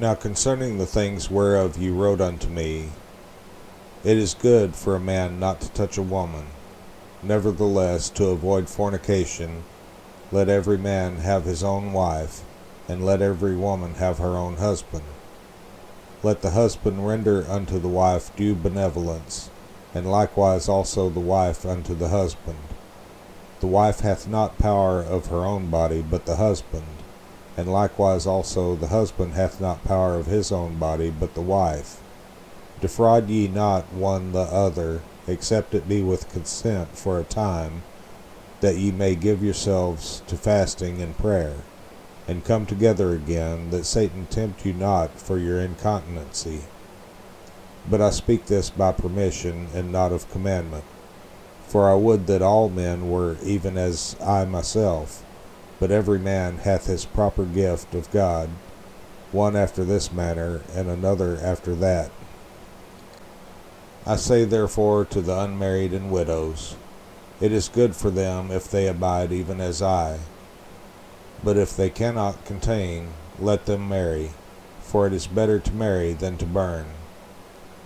Now concerning the things whereof you wrote unto me, it is good for a man not to touch a woman. Nevertheless, to avoid fornication, let every man have his own wife, and let every woman have her own husband. Let the husband render unto the wife due benevolence, and likewise also the wife unto the husband. The wife hath not power of her own body, but the husband, and likewise also the husband hath not power of his own body, but the wife. Defraud ye not one the other, except it be with consent for a time, that ye may give yourselves to fasting and prayer, and come together again, that Satan tempt you not for your incontinency. But I speak this by permission, and not of commandment. For I would that all men were even as I myself, but every man hath his proper gift of God, one after this manner, and another after that. I say therefore to the unmarried and widows, it is good for them if they abide even as I. But if they cannot contain, let them marry, for it is better to marry than to burn.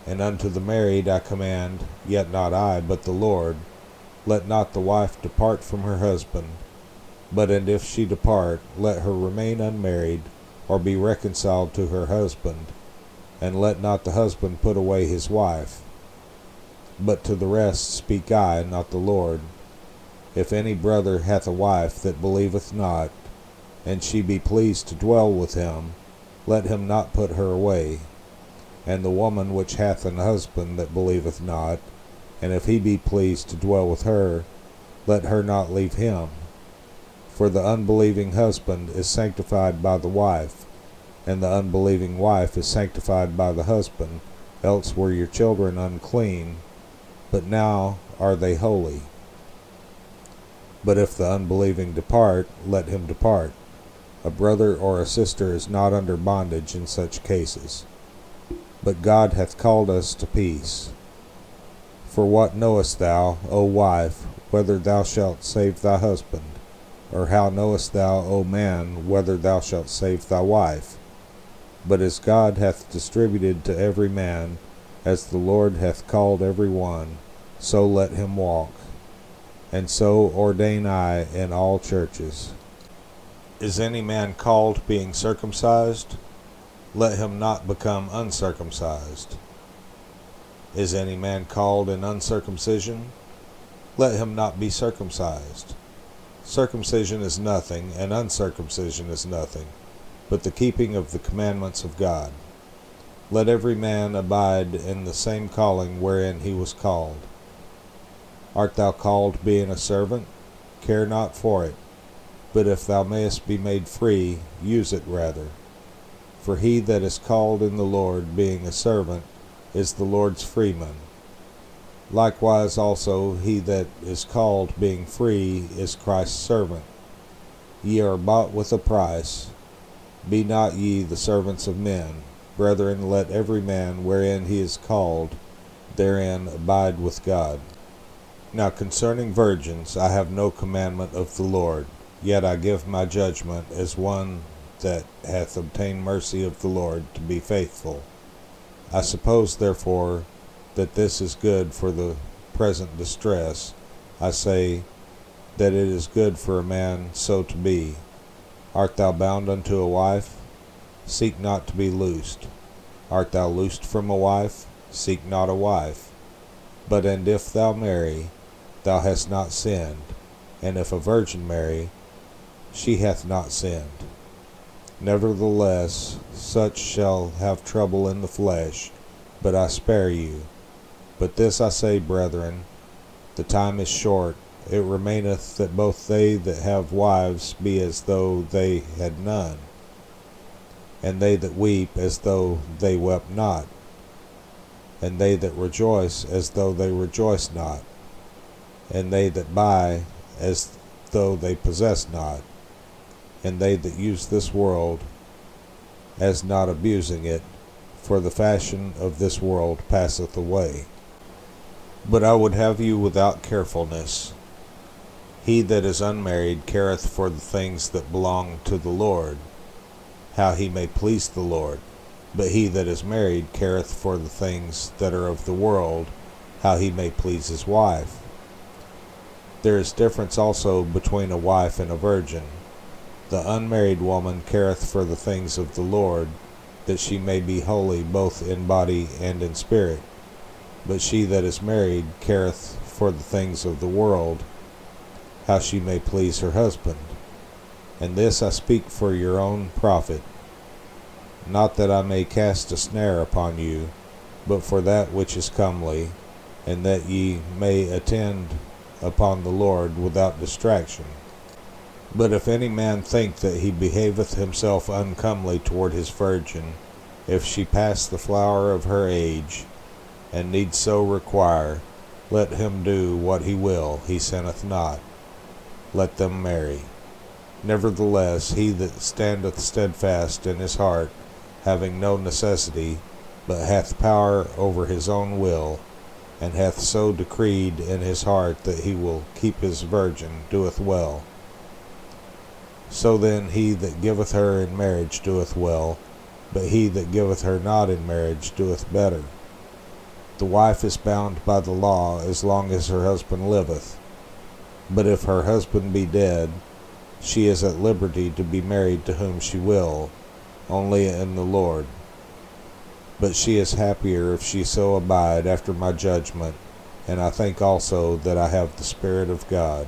And unto the married I command, yet not I, but the Lord, let not the wife depart from her husband, but and if she depart, let her remain unmarried, or be reconciled to her husband, and let not the husband put away his wife. But to the rest speak I, not the Lord. If any brother hath a wife that believeth not, and she be pleased to dwell with him, let him not put her away. And the woman which hath an husband that believeth not, and if he be pleased to dwell with her, let her not leave him. For the unbelieving husband is sanctified by the wife, and the unbelieving wife is sanctified by the husband, else were your children unclean, but now are they holy. But if the unbelieving depart, let him depart. A brother or a sister is not under bondage in such cases. But God hath called us to peace. For what knowest thou, O wife, whether thou shalt save thy husband? Or how knowest thou, O man, whether thou shalt save thy wife? But as God hath distributed to every man, as the Lord hath called every one, so let him walk. And so ordain I in all churches. Is any man called being circumcised? Let him not become uncircumcised. Is any man called in uncircumcision? Let him not be circumcised. Circumcision is nothing, and uncircumcision is nothing, but the keeping of the commandments of God. Let every man abide in the same calling wherein he was called. Art thou called being a servant? Care not for it, but if thou mayest be made free, use it rather. For he that is called in the Lord being a servant is the Lord's freeman. Likewise also he that is called being free is Christ's servant. Ye are bought with a price. Be not ye the servants of men. Brethren, let every man wherein he is called, therein abide with God. Now concerning virgins I have no commandment of the Lord, yet I give my judgment as one that hath obtained mercy of the Lord to be faithful. I suppose therefore that this is good for the present distress. I say that it is good for a man so to be. Art thou bound unto a wife? Seek not to be loosed. Art thou loosed from a wife? Seek not a wife. But and if thou marry, thou hast not sinned, and if a virgin marry, she hath not sinned. Nevertheless, such shall have trouble in the flesh, but I spare you. But this I say, brethren, the time is short. It remaineth that both they that have wives be as though they had none, and they that weep as though they wept not, and they that rejoice as though they rejoiced not, and they that buy as though they possess not, and they that use this world as not abusing it, for the fashion of this world passeth away. But I would have you without carefulness. He that is unmarried careth for the things that belong to the Lord, how he may please the Lord. But he that is married careth for the things that are of the world, how he may please his wife. There is difference also between a wife and a virgin. The unmarried woman careth for the things of the Lord, that she may be holy both in body and in spirit. But she that is married careth for the things of the world, how she may please her husband. And this I speak for your own profit, not that I may cast a snare upon you, but for that which is comely, and that ye may attend upon the Lord without distraction. But if any man think that he behaveth himself uncomely toward his virgin, if she pass the flower of her age, and need so require, let him do what he will, he sinneth not. Let them marry. Nevertheless, he that standeth steadfast in his heart, having no necessity, but hath power over his own will, and hath so decreed in his heart that he will keep his virgin, doeth well. So then he that giveth her in marriage doeth well, but he that giveth her not in marriage doeth better. The wife is bound by the law as long as her husband liveth. But if her husband be dead, she is at liberty to be married to whom she will, only in the Lord. But she is happier if she so abide after my judgment, and I think also that I have the Spirit of God.